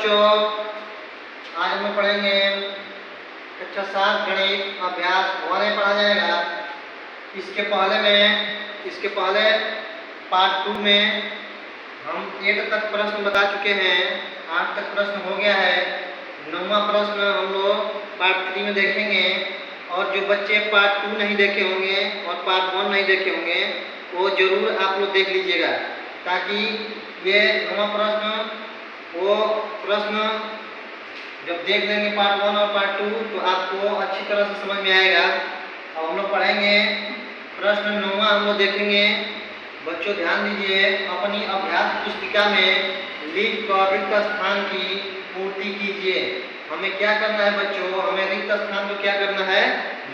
बच्चों, आज हम लोग पढ़ेंगे कक्षा 7 गणित अभ्यास 1 पढ़ा जाएगा। इसके पहले पार्ट 2 में हम 8 तक प्रश्न बता चुके हैं, 8 तक प्रश्न हो गया है। 9वां प्रश्न हम लोग पार्ट 3 में देखेंगे। और जो बच्चे पार्ट 2 नहीं देखे होंगे और पार्ट 1 नहीं देखे होंगे वो जरूर आप लोग देख लीजिएगा, ताकि ये 9वां प्रश्न जब देख लेंगे पार्ट 1 और पार्ट 2 तो आपको अच्छी तरह से समझ में आएगा। अब हम लोग पढ़ेंगे प्रश्न 9वां हम लोग देखेंगे। बच्चों ध्यान दीजिए, अपनी अभ्यास पुस्तिका में रिक्त स्थान की पूर्ति कीजिए। हमें क्या करना है बच्चों, हमें रिक्त स्थान को क्या करना है,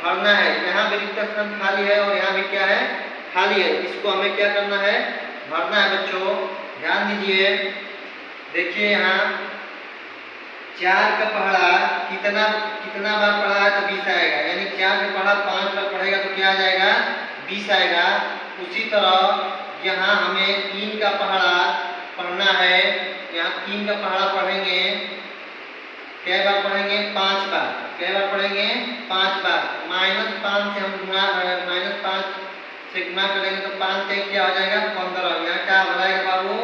भरना है। यहाँ भी रिक्त स्थान खाली है और यहाँ भी क्या है, खाली है। इसको हमें क्या करना है, भरना है। बच्चों ध्यान दीजिए, देखिए यहाँ 4 का पहाड़ा कितना बार पढ़ा है तो 20 आएगा, यानी 4 का पहाड़ा 5 बार पढ़ेगा तो क्या आ जाएगा, 20 आएगा। उसी तरह यहाँ हमें 3 का पहाड़ा पढ़ना है। यहाँ 3 का पहाड़ा पढ़ेंगे, कै बार पढ़ेंगे, 5 बार। कै बार पढ़ेंगे, 5 बार। -5 से हम -5 से गुना करेंगे तो 5 से क्या हो जाएगा, 15। यहाँ क्या भराएगा बाबू,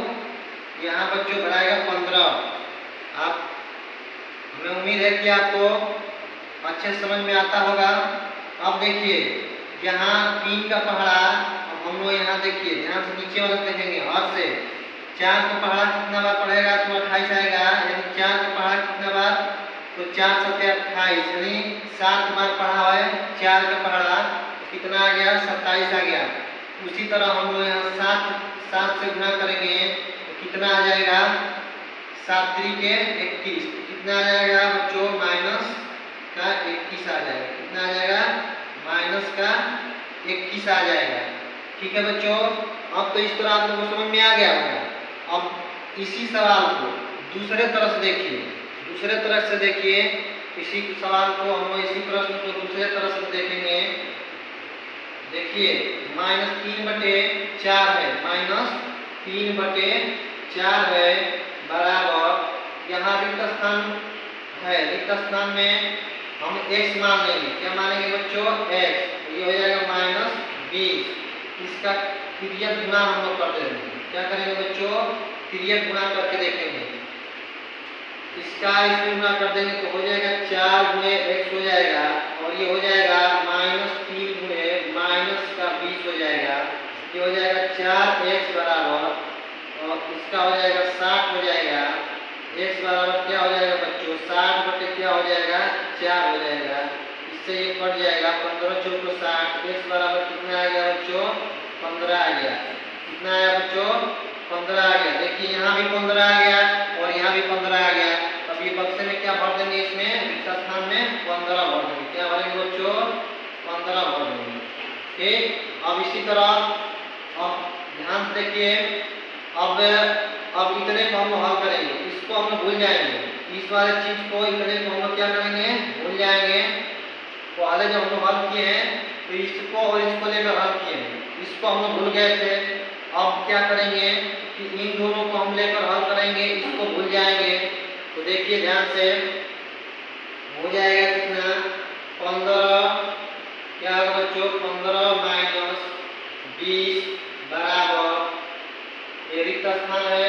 यहाँ बच्चों भराएगा 15। आप हमें उम्मीद है कि आपको अच्छे समझ में आता होगा। अब देखिए यहाँ 3 का पहाड़ा, अब हम लोग यहाँ देखिए ध्यान से नीचे वाला देखेंगे और से 4 का पहाड़ा कितना बार पढ़ेगा तो 28 आएगा, यानी 4 का पहाड़ा कितना बार तो 4 सत्ते 28, यानी 7 बार पढ़ा है 4 का पहाड़ा, कितना आ गया, 27 आ गया। उसी तरह हम लोग यहाँ 7 से गुना करेंगे तो कितना आ जाएगा, 7 के 21, कितना आ जाएगा बच्चों, माइनस का 21 आ जाएगा। कितना आ जाएगा, माइनस का 21 आ जाएगा। ठीक है बच्चों, अब तो इस तरह आप लोगों को समझ में आ गया होगा। अब इसी सवाल को दूसरे तरह से देखिए, इसी सवाल को हम लोग इसी प्रश्न को दूसरे तरह से देखेंगे। देखिए -3/4 है, -3/4 है बराबर, यहाँ रिक्त स्थान है, रिक्त स्थान में हम x मान लेंगे। क्या मानेंगे बच्चों, x। ये हो जाएगा -20। इसका तिर्यक गुना हम लोग कर देंगे। क्या करेंगे बच्चों, तिर्यक गुना करके देखेंगे। इसका इसमें गुना कर देंगे तो हो जाएगा 4 गुणे x हो जाएगा, और ये हो जाएगा -3 गुणे -20 हो जाएगा। ये हो जाएगा 4x बराबर, और इसका हो जाएगा 60 हो जाएगा। x बराबर क्या हो जाएगा बच्चों, 60 बटे क्या हो जाएगा, 4 हो जाएगा। इससे ये कट जाएगा, 15 चौको 60। x बराबर कितना आ गया बच्चों, 15 आ गया। कितना आया बच्चों, 15 आ गया। देखिए यहाँ भी 15 आ गया और यहाँ भी 15 आ गया। अब ये बक्से में क्या भर देंगे, इसमें रिक्त स्थान में 15 भर देंगे। क्या भरेंगे बच्चों, 15 भर देंगे। ठीक, अब इसी तरह अब ध्यान से देखिए, अब इतने को हम हल करेंगे, इसको हम भूल जाएंगे। इस वाले चीज को, इतने को हम क्या करेंगे, भूल जाएंगे। पहले जब हम हल किए हैं तो इसको और इसको लेकर हल किए हैं, इसको हम भूल गए थे। अब क्या करेंगे कि इन दोनों को हम लेकर हल करेंगे, इसको भूल जाएंगे। तो देखिए ध्यान से, हो जाएगा कितना, 15, क्या होगा बच्चों, 15 - 20 बराबर, ये रिक्त स्थान है,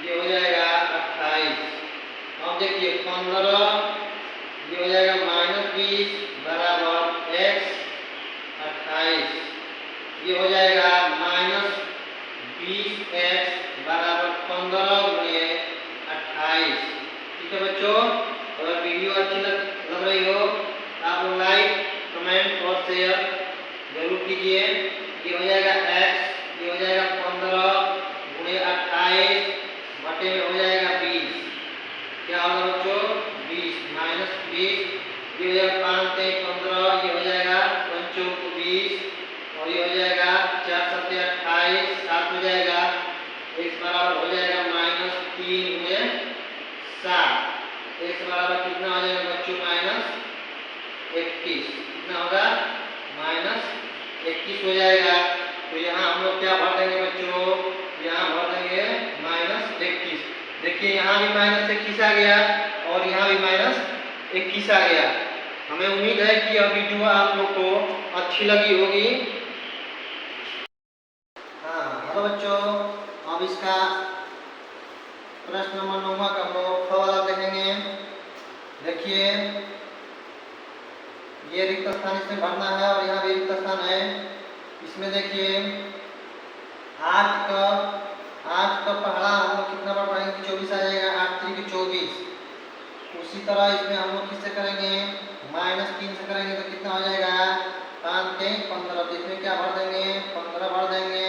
ये हो जाएगा 28। अब देखिए 15, ये हो जाएगा -20 बराबर x 28। ये हो जाएगा -20x बराबर 15 गुणे 28। ठीक है बच्चों, अगर वीडियो अच्छी लग रही हो आप लोग लाइक, कमेंट और शेयर जरूर कीजिए। ये हो जाएगा x, ये हो जाएगा 15 गुणे 28 बटे में हो जाएगा 20। क्या होगा बच्चों, 20 -20। ये हो जाएगा 5 से 15, ये हो जाएगा 5 चौको 20, और ये हो जाएगा 4 सत्ते 28, 7 हो जाएगा। x बराबर हो जाएगा -3 गुणे 7। x बराबर कितना हो जाएगा बच्चों, -21। कितना होगा, -21 हो जाएगा। तो यहाँ हम लोग क्या भर देंगे बच्चों, यहाँ भर देंगे -21। देखिए यहाँ भी माइनस एक खींचा गया और यहाँ भी माइनस एक खींचा गया। हमें उम्मीद है कि यह वीडियो आप लोग को अच्छी लगी होगी। हाँ हेलो बच्चों, अब इसका प्रश्न नंबर 9 का हम लोग ख वाला देखेंगे। देखिए ये रिक्त स्थान इसमें भरना है और यहाँ भी रिक्त स्थान है। इसमें देखिए 8 का पहाड़ा हम लोग कितना बार पढ़ेंगे, 24 आ जाएगा, 8 3 के 24। उसी तरह इसमें हम लोग किससे करेंगे, -3 से करेंगे तो कितना हो जाएगा, 5 के 15। तो इसमें क्या भर देंगे, 15 भर देंगे।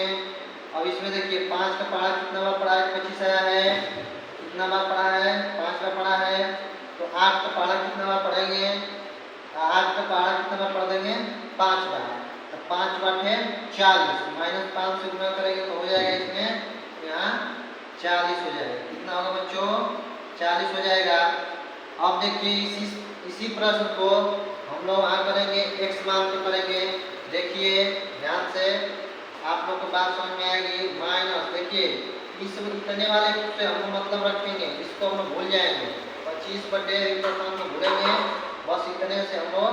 अब इसमें देखिए 5 का पहाड़ा कितना बार पढ़ा है, 25 आया है, कितना बार पढ़ा है, 5 बार पढ़ा है। तो 8 का पहाड़ा कितना बार पढ़ेंगे, 8 का पहाड़ा कितना बार पढ़ देंगे, 5 बार। तो 5 बार है 40, -5 से गुना करेंगे तो हो जाएगा इसमें यहाँ 40 हो जाएगा। कितना होगा बच्चों, 40 हो जाएगा। अब देखिए इसी प्रश्न को हम लोग वहाँ करेंगे, x मान को करेंगे। देखिए ध्यान से आप लोग को बात समझ में आएगी। माइनस देखिए इस इतने वाले से हम लोग मतलब रखेंगे, इसको हम लोग भूल जाएंगे। 25/1 को भूलेंगे, बस इतने से हम लोग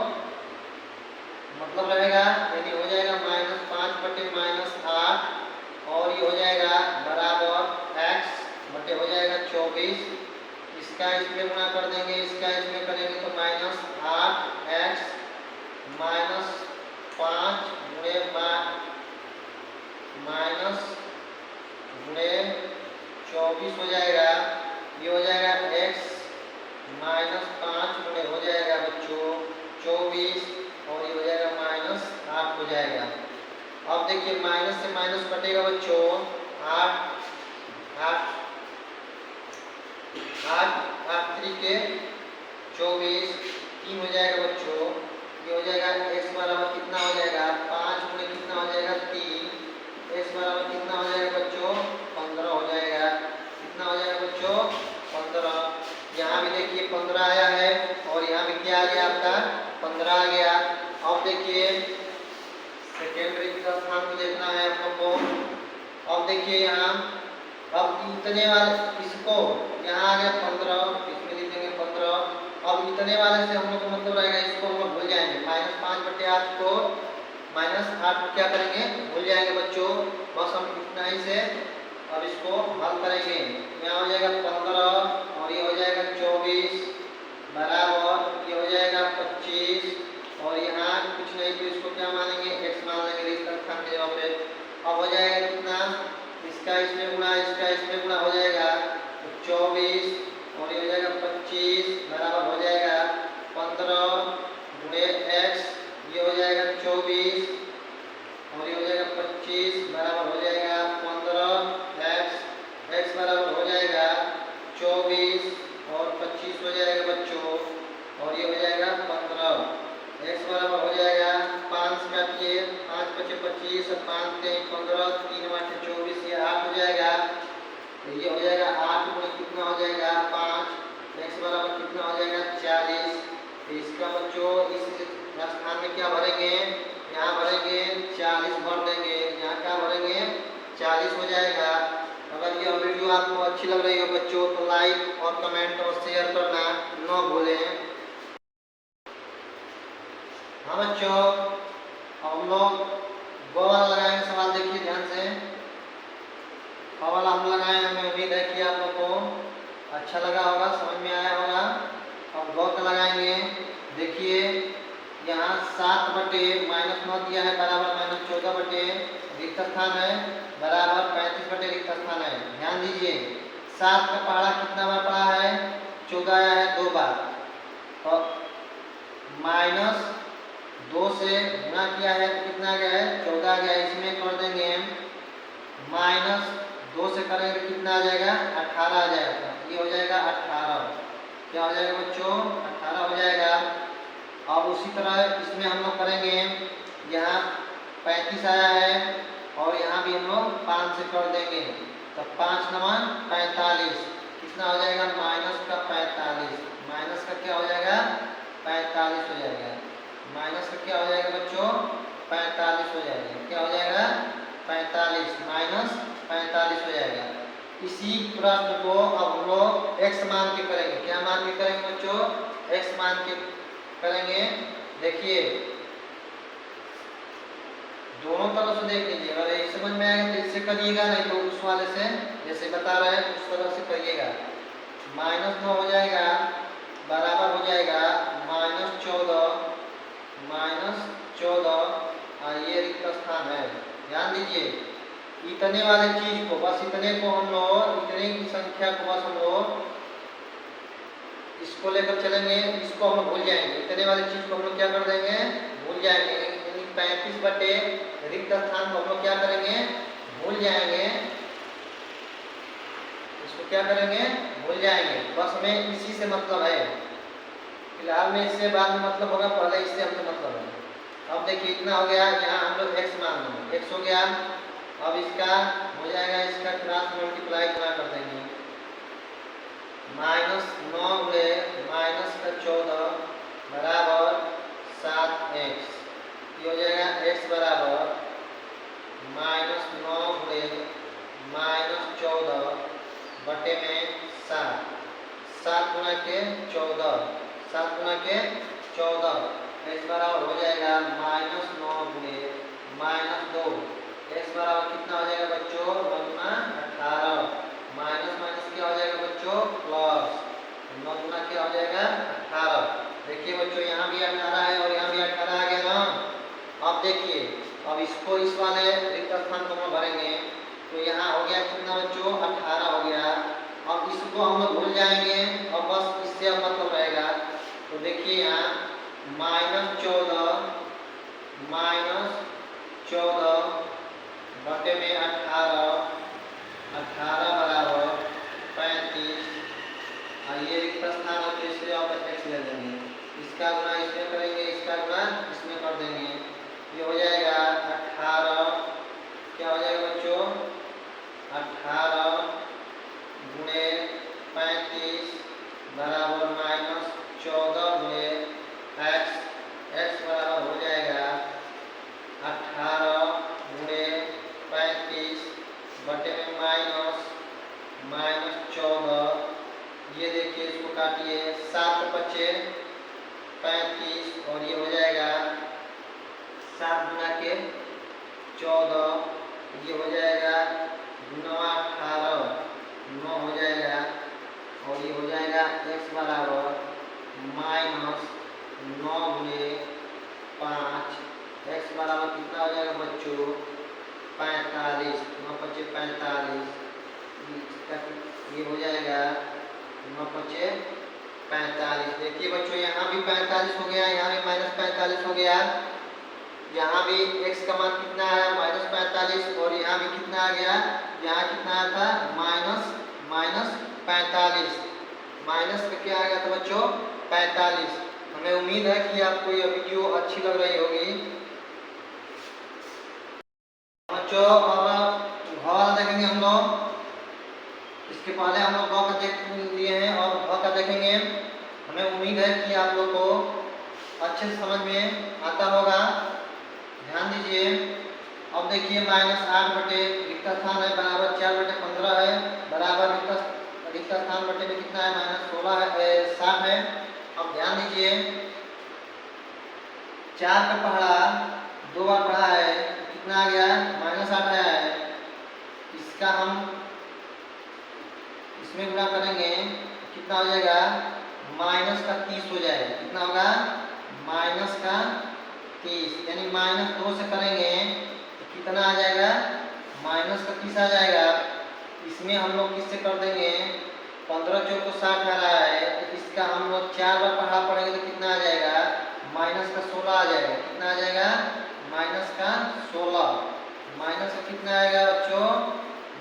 मतलब रहेगा, यानी हो जाएगा -5/-8 और ये हो जाएगा बराबर x बटे हो जाएगा 24। इसका इसमें गुणा कर देंगे, इसका इसमें करेंगे तो -8x -5 गुणे 24 हो जाएगा। ये हो जाएगा x -5 गुणे हो जाएगा बच्चों 24 और ये हो जाएगा -8 हो जाएगा। अब देखिए माइनस से माइनस कटेगा बच्चों, 8 3 के 24, 3 हो जाएगा बच्चों। ये हो जाएगा x बराबर कितना हो जाएगा, 5 गुणे कितना हो जाएगा 3, x बराबर कितना हो जाएगा बच्चों, 15 हो जाएगा। कितना हो जाएगा बच्चों, 15। यहाँ भी देखिए 15 आया है और यहाँ भी क्या आ गया आपका, 15 आ गया। अब देखिए सेकेंडरी का स्थान को देखना है आप लोग को। अब देखिए यहाँ अब इतने वाले इसको यहाँ आ गया 15, इसमें लिख देंगे 15। अब इतने वाले से हम लोग को मतलब रहेगा, इसको हम लोग भूल जाएंगे। -5/8 को -8 क्या करेंगे, भूल जाएंगे बच्चों। बस हम इतना ही से अब इसको हल करेंगे। यहाँ हो जाएगा 15 और ये हो जाएगा 24 बराबर ये हो जाएगा 25 और यहाँ कुछ नहीं तो इसको क्या मानेंगे, x मान लेंगे इस स्थान के जगह पे। अब हो जाएगा कितना, इसका इसमें गुणा इसका इसमें गुणा हो जाएगा तो 24 और ये हो जाएगा 25 बराबर हो जाएगा 15 गुणे x, ये हो जाएगा 24 और ये हो जाएगा 25 बराबर हो जाएगा 15x, x बराबर हो जाएगा 24 और 25 हो जाएगा बच्चों और ये हो जाएगा 15। x बराबर हो जाएगा 5 काटिए, 5 × 25 और 5 × 15, 3 × 24, ये 8 हो जाएगा। तो ये हो जाएगा 8 गुणे कितना हो जाएगा 5, x बराबर कितना हो जाएगा 40। तो इसका बच्चों इस स्थान में क्या भरेंगे, यहाँ भरेंगे 40 भर देंगे, यहाँ क्या भरेंगे 40 हो जाएगा। अगर यह वीडियो आपको अच्छी लग रही हो बच्चों तो लाइक और कमेंट और शेयर करना न भूलें। हाँ बच्चों, हम लोग ब वाला लगाएंगे सवाल। देखिए ध्यान से, ब वाला हम लगाए, हमें उम्मीद है कि आप लोग को अच्छा लगा होगा, समझ में आया होगा। अब ब का लगाएंगे। देखिए यहाँ 7/-9 दिया है बराबर -14 रिक्त स्थान है बराबर 35 रिक्त स्थान है। ध्यान दीजिए 7 का पहाड़ा कितना बार पढ़ा है, 14 आया है 2 बार और -2 से गुणा किया है तो कितना आ गया है, 14 आ गया। इसमें कर देंगे -2 से करेंगे कितना आ जाएगा, 18 आ जाएगा। ये हो जाएगा 18, क्या हो जाएगा बच्चों, 18 हो जाएगा। अब उसी तरह इसमें हम लोग करेंगे, यहाँ 35 आया है और यहाँ भी हम लोग 5 से कर देंगे तो 5 9 45, कितना हो जाएगा -45, माइनस का क्या हो जाएगा 45 हो जाएगा। माइनस का क्या हो जाएगा बच्चों 45 हो जाएगा। क्या हो जाएगा 45 -45 हो जाएगा। इस इसी प्रश्न को अब हम लोग x मान के करेंगे। क्या मान के करेंगे बच्चों? x मान के करेंगे। देखिए दोनों तरफ से देख लीजिए, अगर ये समझ में आएगा तो इससे करिएगा, नहीं तो उस वाले से जैसे बता रहे हैं उस तरह से करिएगा। -9 हो जाएगा बराबर हो जाएगा -14 और ये रिक्त स्थान है। ध्यान दीजिए इतने वाले चीज को, बस इतने को हम लोग, इतने की संख्या को बस हम लोग इसको लेकर चलेंगे, इसको हम लोग भूल जाएंगे। इतने वाले चीज को हम लोग क्या कर देंगे? भूल जाएंगे। 35 बटे रिक्त स्थान को हम लोग क्या करेंगे? भूल जाएंगे। इसको क्या करेंगे? भूल जाएंगे। बस हमें इसी से मतलब है, फिलहाल में इससे बाद में मतलब होगा, पहले इससे हमसे मतलब है। अब देखिए इतना हो गया, यहाँ हम लोग x मान लेंगे, x हो गया। अब इसका हो जाएगा, इसका क्रॉस मल्टीप्लाई गुणा कर देंगे। -9 गुणे -14 बराबर 7x। ये हो जाएगा x बराबर -9 गुणे -14 बटे में 7। 7 गुणा के 14, 7 गुणा के 14, x बराबर हो जाएगा -9 गुणे -2। x बराबर कितना हो जाएगा बच्चों? 9 गुना 18। माइनस माइनस क्या हो जाएगा बच्चों? प्लस। 9 गुना क्या हो जाएगा? 18। देखिए बच्चों यहाँ भी 18 है और यहाँ भी 18 आ गया ना। अब देखिए, अब इसको इस वाले रिक्त स्थान को हम भरेंगे, तो यहाँ हो गया कितना बच्चों? 18 हो गया। अब इसको हम लोग भूल जाएंगे और बस इससे अब मतलब रहेगा। तो देखिए यहाँ -14 बटे में 18 बराबर 35। और ये रिक्त स्थान है तो इसलिए आप x ले लेंगे, इसका गुणा इसमें करेंगे, इसका गुणा इसमें कर देंगे। ये हो जाएगा 18, क्या हो जाएगा बच्चों? 18 गुणे 35 बराबर -14 गुणे x। x बराबर हो जाएगा 18 गुणे 35 बटे में -14। ये देखिए इसको काटिए, 7 बचे 35 और ये हो जाएगा 7 गुना के 14, ये हो जाएगा 9 18, 9 हो जाएगा और ये हो जाएगा x बराबर -9 गुणे 5। x बराबर कितना हो जाएगा बच्चों? 45। 9 बचे 45, ये हो जाएगा 9 बचे 45। देखिए बच्चों यहाँ भी 45 हो गया, यहाँ भी -45 हो गया। यहाँ भी x का मान कितना आया? -45। और यहाँ भी कितना आ गया? यहाँ कितना आया था? -45। माइनस का क्या आ गया था बच्चों? 45। हमें उम्मीद है कि आपको यह वीडियो अच्छी लग रही होगी। बच्चों अब घ देखेंगे हम लोग। इसके पहले हम लोग घ का देख लिए हैं और घ का देखेंगे। हमें उम्मीद है कि आप लोग को अच्छे से समझ में आता होगा। ध्यान दीजिए। अब देखिए -8 बटे रिक्त स्थान है बराबर 4 बटे 15 है, बराबर रिक्त स्थान बटे में कितना है? -16 है, 7 है। अब ध्यान दीजिए, 4 का पहाड़ा 2 बार पढ़ा है, कितना आ गया? -8 आया है। इसका हम इसमें गुणा करेंगे, कितना हो जाएगा? -30 हो जाएगा। कितना होगा? -30, यानी -2 से करेंगे तो कितना आ जाएगा? -30 आ जाएगा। इसमें हम लोग किससे कर देंगे? 15 चौक तो 60 आ रहा है, तो इसका हम लोग 4 बार पढ़ा पड़ेंगे तो कितना आ जाएगा? -16 आ जाएगा। कितना आ जाएगा? -16। माइनस का कितना आएगा बच्चों?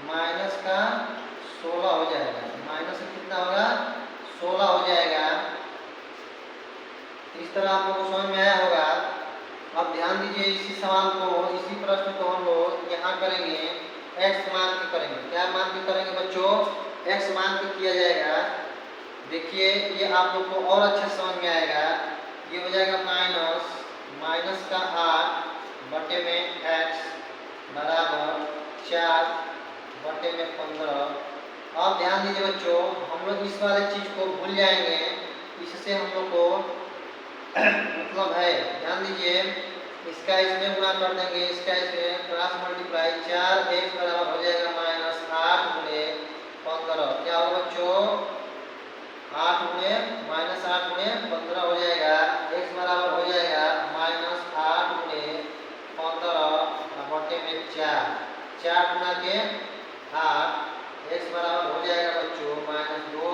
-16 हो जाएगा। माइनस का कितना होगा? 16 हो जाएगा। इस तरह आप लोगों को समझ में आया होगा। अब ध्यान दीजिए, इसी सवाल को, इसी प्रश्न को हम लोग यहाँ करेंगे, x मान के करेंगे। क्या मान के करेंगे बच्चों? x मान के किया जाएगा। देखिए ये आप लोग को और अच्छे समझ में आएगा। ये हो जाएगा माइनस का 8 बटे में x बराबर 4 बटे में 15। अब ध्यान दीजिए बच्चों, हम लोग इस वाले चीज को भूल जाएंगे, इससे हम लोग को मतलब है, ध्यान दीजिए, इसका इसमें गुणा कर देंगे, इसका इसमें क्रॉस मल्टीप्लाई 4x बराबर हो जाएगा -8 गुणे 15। क्या होगा बच्चों? 8 गुणे -8 गुणे 15 हो जाएगा। x बराबर हो जाएगा -8 गुणे 15 बटे में 4, 4 गुना के 8, x बराबर हो जाएगा बच्चों -2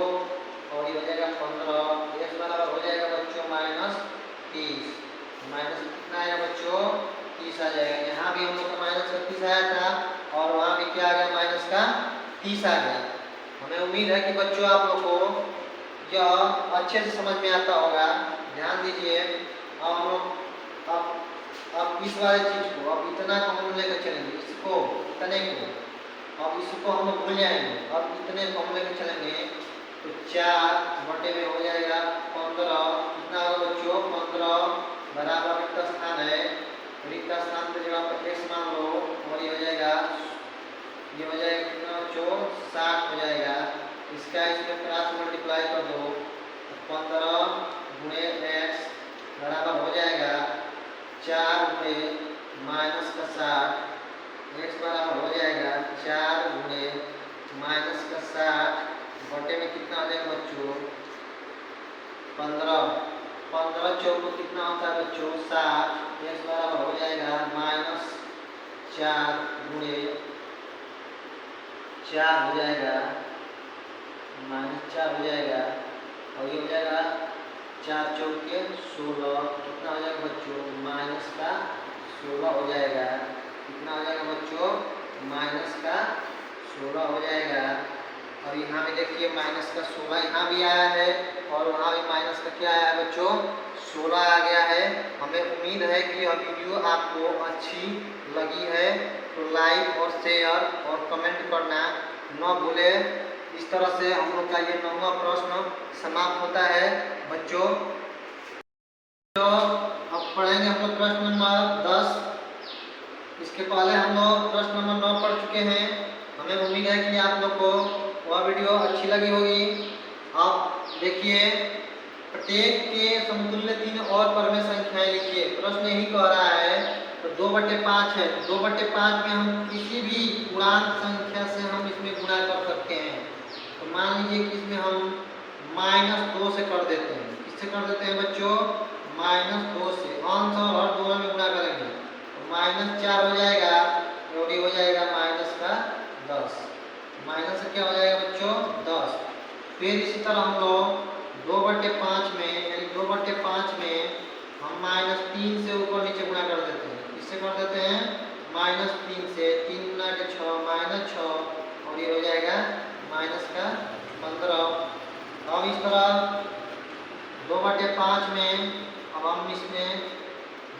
और ये हो जाएगा 15। x बराबर हो जाएगा बच्चों -30, माइनस कितना आएगा बच्चों? 30 आ जाएगा। यहाँ भी हम लोग का -30 आया था और वहाँ भी क्या आ गया? -30 आ गया। हमें उम्मीद है कि बच्चों आप लोग को यह अच्छे से समझ में आता होगा। ध्यान दीजिए, अब हम लोग अब इस वाले चीज को अब इतना को हम लेकर चलेंगे, इसको इतने को, अब इसको हम लोग भूल जाएंगे, अब इतने को हम लेकर चलेंगे तो 4 बटे में हो जाएगा 15। कितना होगा बच्चों? 15 बराबर रिक्त स्थान है, रिक्त स्थान पे जगह पर x मान लो और ये हो जाएगा कितना बच्चों? 60 हो जाएगा। इसका इसमें क्रॉस मल्टीप्लाई कर दो, 15 गुणे x बराबर हो जाएगा 4 गुणे -60, x बराबर हो जाएगा 4 गुणे -60 बटे में कितना आ जाएगा बच्चों? 15, 15 चौको कितना होता है बच्चों? 60, x बराबर हो जाएगा -4 गुणे 4 हो जाएगा -4 हो जाएगा और ये हो जाएगा 4 चौके 16, कितना हो जाएगा बच्चों? -16 हो जाएगा। कितना हो जाएगा बच्चों? -16 हो जाएगा। और यहाँ भी देखिए -16 यहाँ भी आया है और वहाँ भी माइनस का क्या आया है बच्चों? 16 आ गया है। हमें उम्मीद है कि यह वीडियो आपको अच्छी लगी है, तो लाइक और शेयर और कमेंट करना न भूले। इस तरह से हम लोग का ये 9वां प्रश्न समाप्त होता है बच्चों। तो अब पढ़ेंगे हम लोग प्रश्न नंबर 10। इसके पहले हम लोग प्रश्न नंबर 9 पढ़ चुके हैं। हमें उम्मीद है कि आप लोग को वह वीडियो अच्छी लगी होगी। अब देखिए, प्रत्येक के समतुल्य 3 और परमेय संख्याएं लिखिए। प्रश्न यही कह रहा है, तो 2/5 है, 2/5 में हम किसी भी पूर्णांक संख्या से हम इसमें गुणा कर सकते हैं। तो मान लीजिए कि इसमें हम -2 से कर देते हैं। किससे कर देते हैं बच्चों? -2 से। अंश और हर दोनों में गुणा करेंगे तो -4 हो जाएगा और ये हो जाएगा -10। माइनस से क्या हो जाएगा बच्चों? 10। फिर इसी तरह हम लोग 2/5 में, यानी 2/5 में हम -3 से ऊपर नीचे गुणा कर देते हैं। किससे कर देते हैं? -3 से। 3 गुना के 6 -6 और ये हो जाएगा -15। अब इस तरह 2/5 में अब हम इसमें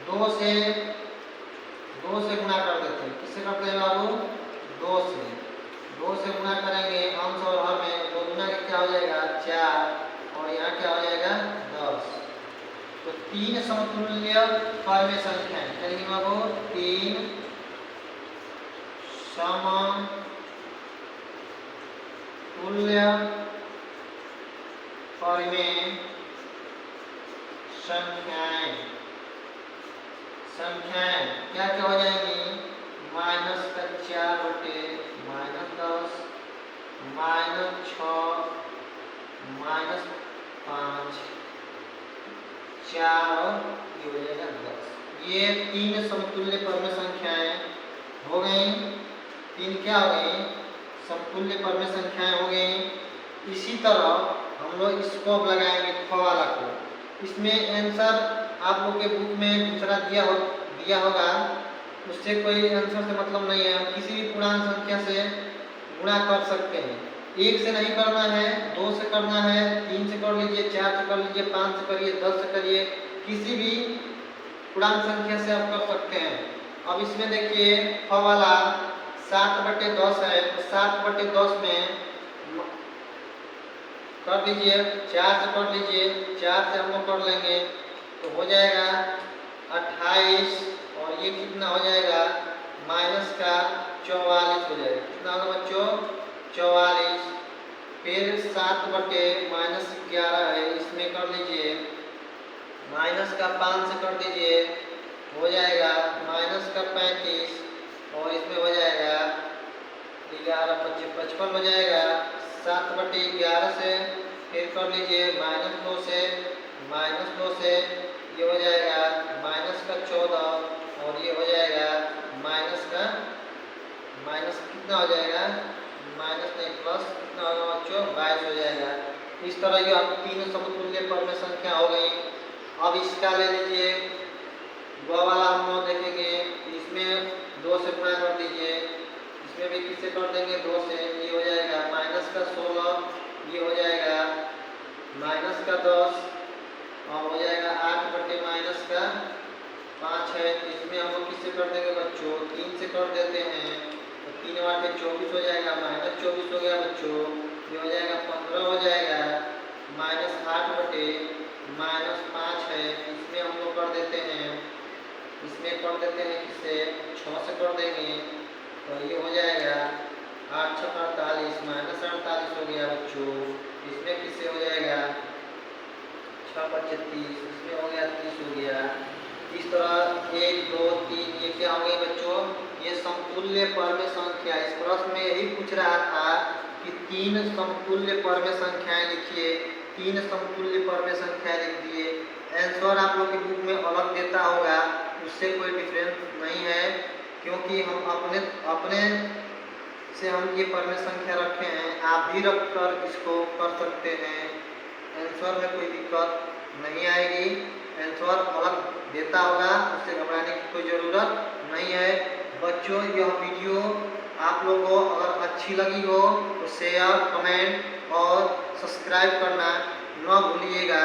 2 से गुणा कर देते हैं। किससे करते हैं बाबू? 2 से। 2 से गुणा करेंगे अंश और हर में, 2 गुना के क्या हो जाएगा? 4 और यहाँ क्या हो जाएगा? 10। तो 3 समतुल्य परमेय संख्याएं करेंगे बाबू। 3 समतुल्य परमेय संख्याएं क्या क्या हो जाएंगी? -4 बटे -10, -6, -5, 4 और ये हो जाएगा 10। ये 3 समतुल्य परमेय संख्याएं हो गई। 3 क्या हो गई? समतुल्य परमेय संख्याएं हो गई। इसी तरह हम लोग इसको लगाएंगे ख वाला को। इसमें आंसर आप लोग के बुक में दूसरा दिया होगा, उससे कोई आंसर से मतलब नहीं है। हम किसी भी पूर्णांक संख्या से गुणा कर सकते हैं। 1 से नहीं करना है, 2 से करना है, 3 से कर लीजिए, 4 से कर लीजिए, 5 से करिए, 10 से करिए, किसी भी पूर्णांक संख्या से आप कर सकते हैं। अब इसमें देखिए ख वाला 7/10 है, तो 7/10 में कर लीजिए, 4 से कर लीजिए, 4 से हम लोग कर लेंगे तो हो जाएगा 28 और ये कितना हो जाएगा? -44 हो जाएगा। कितना होगा बच्चों? 44। फिर 7/-11 है, इसमें कर लीजिए माइनस का 5 से कर दीजिए, हो जाएगा माइनस का 35 और इसमें हो जाएगा 11×25 = 55 हो जाएगा। 7/11 से फिर कर लीजिए -2 से -2 से ये हो जाएगा माइनस का 14 और ये हो जाएगा माइनस कितना हो जाएगा, माइनस नहीं प्लस कितना होगा बच्चों, 22 हो जाएगा। इस तरह ये तीन समतुल्य पर में संख्या हो गई। अब इसका ले लीजिए ग वाला हम लोग देखेंगे, इसमें 2 से गुणा कर दीजिए, इसमें भी किससे कर देंगे 2 से, ये हो जाएगा माइनस का 16, ये हो जाएगा माइनस का 10 और हो जाएगा 8/-5 है। इसमें हम लोग किससे कर देंगे बच्चों, 3 से कर देते हैं, तो 3/24 हो जाएगा, -24 हो गया बच्चों, ये हो जाएगा 15 हो जाएगा, -8/-5 है। इसमें हम लोग कर देते हैं, इसमें कर देते हैं किससे 6 से कर देंगे, तो ये हो जाएगा 8×6 = 48, -48 हो गया बच्चों। इसमें किससे हो जाएगा 6×5 = 30, इसमें हो गया 30 हो गया। इस तरह 1 2 3 ये क्या हो गए बच्चों, ये समतुल्य परम संख्या। इस प्रश्न में यही पूछ रहा था कि 3 समतुल्य परम संख्याएं लिखिए, 3 समतुल्य परम संख्याएं लिख दिए। आंसर आप लोग की बुक में अलग देता होगा, उससे कोई डिफरेंस नहीं है, क्योंकि हम अपने से हम ये परम संख्या रखे हैं, आप भी रख कर इसको कर सकते हैं, आंसर में कोई दिक्कत नहीं आएगी। आंसर अलग देता होगा, उससे घबराने की कोई ज़रूरत नहीं है। बच्चों यह वीडियो आप लोगों को अगर अच्छी लगी हो तो शेयर, कमेंट और सब्सक्राइब करना न भूलिएगा।